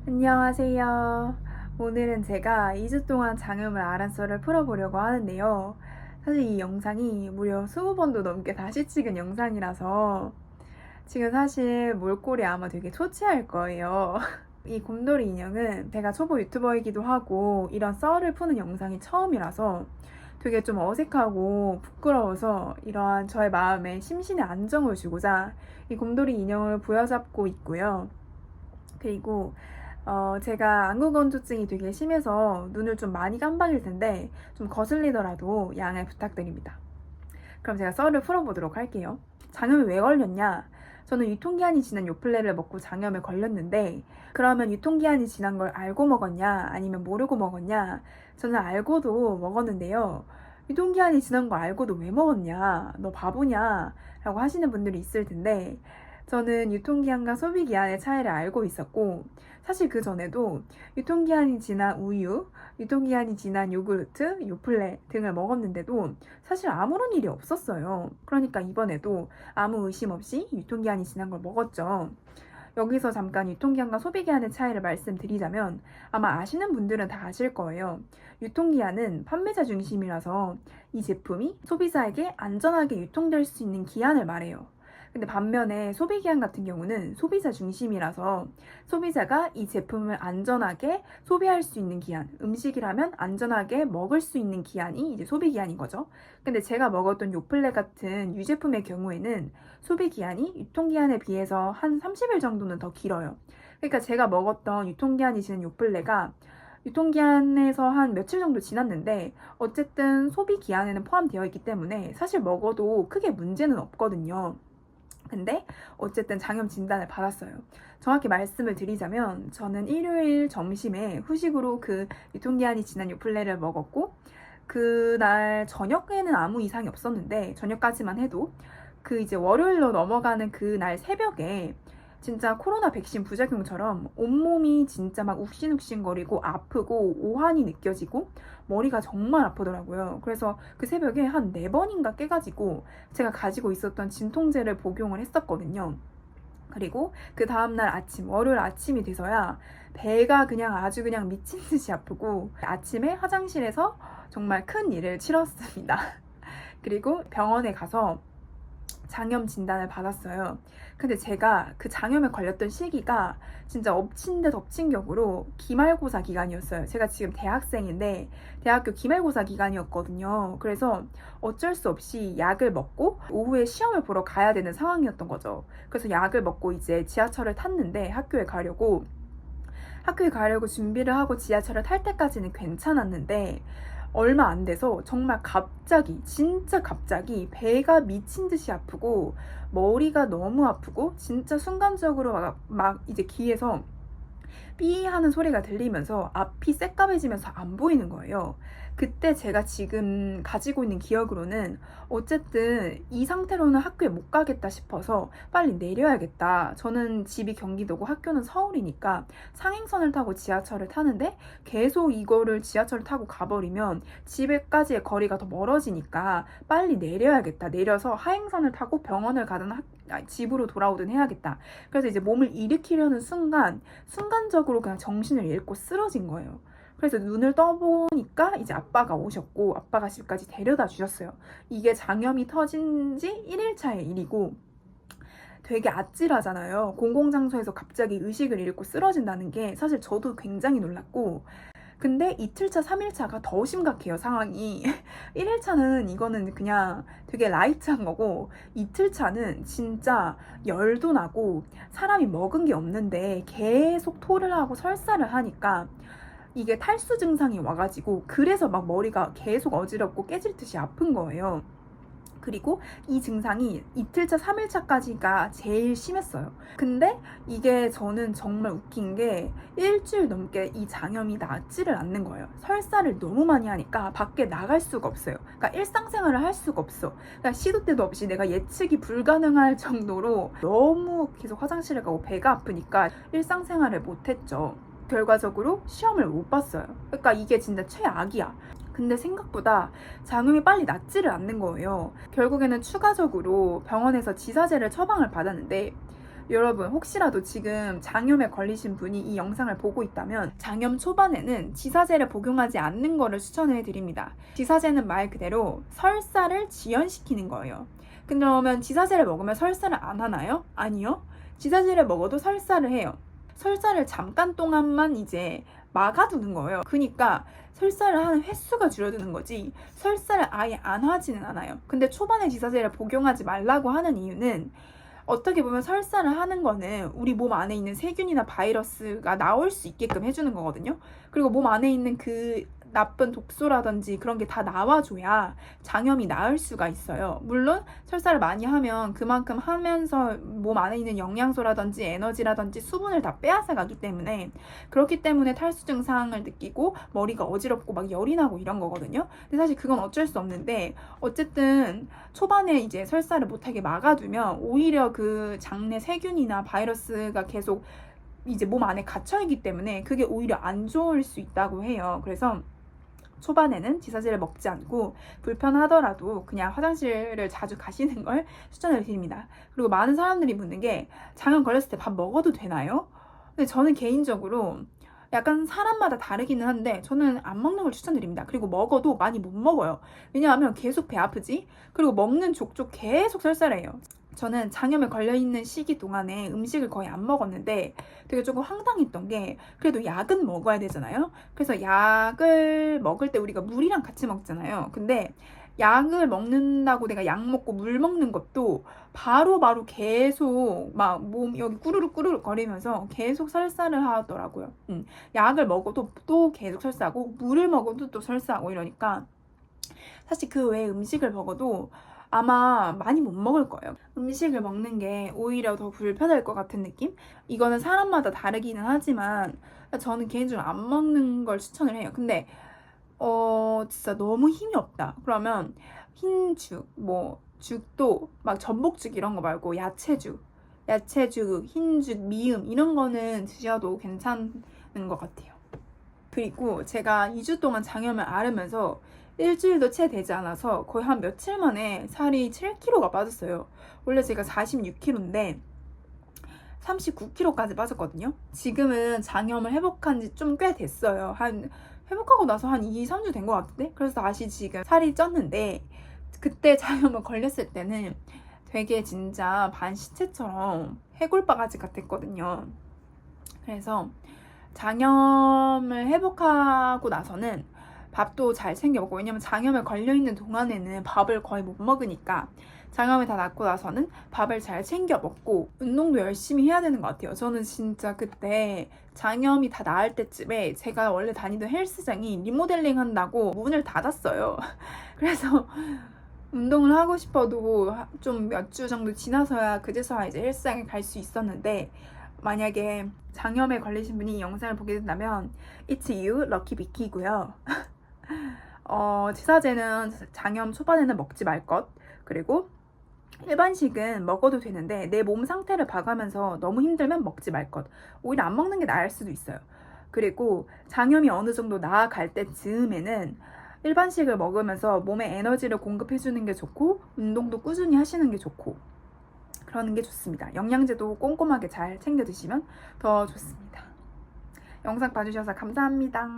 안녕하세요. 오늘은 제가 2주 동안 장염을 앓았어를 풀어보려고 하는데요. 사실 이 영상이 무려 20번도 넘게 다시 찍은 영상이라서 지금 사실 몰골이 아마 되게 초췌할 거예요. 이 곰돌이 인형은 제가 초보 유튜버이기도 하고 이런 썰을 푸는 영상이 처음이라서 되게 좀 어색하고 부끄러워서 이러한 저의 마음에 심신의 안정을 주고자 이 곰돌이 인형을 부여잡고 있고요. 그리고 제가 안구건조증이 되게 심해서 눈을 좀 많이 깜빡일 텐데 좀 거슬리더라도 양해 부탁드립니다. 그럼 제가 썰을 풀어보도록 할게요. 장염이 왜 걸렸냐? 저는 유통기한이 지난 요플레를 먹고 장염에 걸렸는데 그러면 유통기한이 지난 걸 알고 먹었냐 아니면 모르고 먹었냐? 저는 알고도 먹었는데요. 유통기한이 지난 거 알고도 왜 먹었냐? 너 바보냐? 라고 하시는 분들이 있을 텐데 저는 유통기한과 소비기한의 차이를 알고 있었고 사실 그 전에도 유통기한이 지난 우유, 유통기한이 지난 요구르트, 요플레 등을 먹었는데도 사실 아무런 일이 없었어요. 그러니까 이번에도 아무 의심 없이 유통기한이 지난 걸 먹었죠. 여기서 잠깐 유통기한과 소비기한의 차이를 말씀드리자면 아마 아시는 분들은 다 아실 거예요. 유통기한은 판매자 중심이라서 이 제품이 소비자에게 안전하게 유통될 수 있는 기한을 말해요. 근데 반면에 소비기한 같은 경우는 소비자 중심이라서 소비자가 이 제품을 안전하게 소비할 수 있는 기한, 음식이라면 안전하게 먹을 수 있는 기한이 이제 소비기한인 거죠. 근데 제가 먹었던 요플레 같은 유제품의 경우에는 소비기한이 유통기한에 비해서 한 30일 정도는 더 길어요. 그러니까 제가 먹었던 유통기한이 지난 요플레가 유통기한에서 한 며칠 정도 지났는데 어쨌든 소비기한에는 포함되어 있기 때문에 사실 먹어도 크게 문제는 없거든요. 근데 어쨌든 장염 진단을 받았어요. 정확히 말씀을 드리자면 저는 일요일 점심에 후식으로 그 유통기한이 지난 요플레를 먹었고 그날 저녁에는 아무 이상이 없었는데 저녁까지만 해도 그 이제 월요일로 넘어가는 그날 새벽에 진짜 코로나 백신 부작용처럼 온몸이 진짜 막 욱신욱신거리고 아프고 오한이 느껴지고 머리가 정말 아프더라고요. 그래서 그 새벽에 한 4번인가 깨가지고 제가 가지고 있었던 진통제를 복용을 했었거든요. 그리고 그 다음날 아침, 월요일 아침이 돼서야 배가 그냥 아주 그냥 미친 듯이 아프고 아침에 화장실에서 정말 큰 일을 치렀습니다. 그리고 병원에 가서 장염 진단을 받았어요. 근데 제가 그 장염에 걸렸던 시기가 진짜 엎친 데 덮친 격으로 기말고사 기간이었어요. 제가 지금 대학생인데 대학교 기말고사 기간이었거든요. 그래서 어쩔 수 없이 약을 먹고 오후에 시험을 보러 가야 되는 상황이었던 거죠. 그래서 약을 먹고 이제 지하철을 탔는데 학교에 가려고 준비를 하고 지하철을 탈 때까지는 괜찮았는데 얼마 안 돼서 정말 갑자기 진짜 갑자기 배가 미친 듯이 아프고 머리가 너무 아프고 진짜 순간적으로 막 이제 귀에서 삐 하는 소리가 들리면서 앞이 새까매지면서 안 보이는 거예요. 그때 제가 지금 가지고 있는 기억으로는 어쨌든 이 상태로는 학교에 못 가겠다 싶어서 빨리 내려야겠다. 저는 집이 경기도고 학교는 서울이니까 상행선을 타고 지하철을 타는데 계속 이거를 지하철을 타고 가버리면 집에까지의 거리가 더 멀어지니까 빨리 내려야겠다. 내려서 하행선을 타고 병원을 가든 집으로 돌아오든 해야겠다. 그래서 이제 몸을 일으키려는 순간적으로 그냥 정신을 잃고 쓰러진 거예요. 그래서 눈을 떠보니까 이제 아빠가 오셨고 아빠가 집까지 데려다 주셨어요. 이게 장염이 터진 지 1일차의 일이고 되게 아찔하잖아요. 공공장소에서 갑자기 의식을 잃고 쓰러진다는 게 사실 저도 굉장히 놀랐고 근데 이틀차, 3일차가 더 심각해요, 상황이. 1일차는 이거는 그냥 되게 라이트한 거고, 이틀차는 진짜 열도 나고, 사람이 먹은 게 없는데 계속 토를 하고 설사를 하니까, 이게 탈수 증상이 와가지고, 그래서 막 머리가 계속 어지럽고 깨질 듯이 아픈 거예요. 그리고 이 증상이 이틀차, 3일차까지가 제일 심했어요. 근데 이게 저는 정말 웃긴 게 일주일 넘게 이 장염이 낫지를 않는 거예요. 설사를 너무 많이 하니까 밖에 나갈 수가 없어요. 그러니까 일상생활을 할 수가 없어. 그러니까 시도 때도 없이 내가 예측이 불가능할 정도로 너무 계속 화장실에 가고 배가 아프니까 일상생활을 못했죠. 결과적으로 시험을 못 봤어요. 그러니까 이게 진짜 최악이야. 근데 생각보다 장염이 빨리 낫지를 않는 거예요. 결국에는 추가적으로 병원에서 지사제를 처방을 받았는데 여러분 혹시라도 지금 장염에 걸리신 분이 이 영상을 보고 있다면 장염 초반에는 지사제를 복용하지 않는 거를 추천해 드립니다. 지사제는 말 그대로 설사를 지연시키는 거예요. 근데 그러면 지사제를 먹으면 설사를 안 하나요? 아니요. 지사제를 먹어도 설사를 해요. 설사를 잠깐 동안만 이제 막아두는 거예요. 그러니까 설사를 하는 횟수가 줄어드는 거지 설사를 아예 안 하지는 않아요. 근데 초반에 지사제를 복용하지 말라고 하는 이유는 어떻게 보면 설사를 하는 거는 우리 몸 안에 있는 세균이나 바이러스가 나올 수 있게끔 해주는 거거든요. 그리고 몸 안에 있는 그 나쁜 독소라든지 그런 게 다 나와줘야 장염이 나을 수가 있어요. 물론 설사를 많이 하면 그만큼 하면서 몸 안에 있는 영양소라든지 에너지라든지 수분을 다 빼앗아 가기 때문에 그렇기 때문에 탈수 증상을 느끼고 머리가 어지럽고 막 열이 나고 이런 거거든요. 근데 사실 그건 어쩔 수 없는데 어쨌든 초반에 이제 설사를 못하게 막아두면 오히려 그 장내 세균이나 바이러스가 계속 이제 몸 안에 갇혀있기 때문에 그게 오히려 안 좋을 수 있다고 해요. 그래서 초반에는 지사제를 먹지 않고 불편하더라도 그냥 화장실을 자주 가시는 걸 추천을 드립니다. 그리고 많은 사람들이 묻는 게 장염 걸렸을 때 밥 먹어도 되나요? 근데 저는 개인적으로 약간 사람마다 다르기는 한데 저는 안 먹는 걸 추천드립니다. 그리고 먹어도 많이 못 먹어요. 왜냐하면 계속 배 아프지? 그리고 먹는 족족 계속 설사해요. 저는 장염에 걸려있는 시기 동안에 음식을 거의 안 먹었는데 되게 조금 황당했던 게 그래도 약은 먹어야 되잖아요. 그래서 약을 먹을 때 우리가 물이랑 같이 먹잖아요. 근데 약을 먹는다고 내가 약 먹고 물 먹는 것도 바로 계속 막 몸 여기 꾸르륵 꾸르륵 거리면서 계속 설사를 하더라고요. 약을 먹어도 또 계속 설사하고 물을 먹어도 또 설사하고 이러니까 사실 그 외에 음식을 먹어도 아마 많이 못 먹을 거예요. 음식을 먹는 게 오히려 더 불편할 것 같은 느낌? 이거는 사람마다 다르기는 하지만 저는 개인적으로 안 먹는 걸 추천을 해요. 근데 진짜 너무 힘이 없다. 그러면 흰죽, 뭐 죽도 막 전복죽 이런 거 말고 야채죽, 흰죽, 미음 이런 거는 드셔도 괜찮은 것 같아요. 그리고 제가 2주 동안 장염을 앓으면서 일주일도 채 되지 않아서 거의 한 며칠 만에 살이 7kg가 빠졌어요. 원래 제가 46kg인데 39kg까지 빠졌거든요. 지금은 장염을 회복한 지 좀 꽤 됐어요. 회복하고 나서 한 2, 3주 된 것 같은데? 그래서 다시 지금 살이 쪘는데 그때 장염을 걸렸을 때는 되게 진짜 반시체처럼 해골바가지 같았거든요. 그래서 장염을 회복하고 나서는 밥도 잘 챙겨 먹고, 왜냐면 장염에 걸려있는 동안에는 밥을 거의 못 먹으니까 장염이 다 낫고 나서는 밥을 잘 챙겨 먹고 운동도 열심히 해야 되는 것 같아요. 저는 진짜 그때 장염이 다 나을 때쯤에 제가 원래 다니던 헬스장이 리모델링 한다고 문을 닫았어요. 그래서 운동을 하고 싶어도 좀 몇 주 정도 지나서야 그제서야 이제 헬스장에 갈 수 있었는데, 만약에 장염에 걸리신 분이 이 영상을 보게 된다면 It's you, 럭키 비키고요. 지사제는 장염 초반에는 먹지 말 것, 그리고 일반식은 먹어도 되는데 내 몸 상태를 봐가면서 너무 힘들면 먹지 말 것. 오히려 안 먹는 게 나을 수도 있어요. 그리고 장염이 어느 정도 나아갈 때쯤에는 일반식을 먹으면서 몸에 에너지를 공급해주는 게 좋고 운동도 꾸준히 하시는 게 좋고 그러는 게 좋습니다. 영양제도 꼼꼼하게 잘 챙겨 드시면 더 좋습니다. 영상 봐주셔서 감사합니다.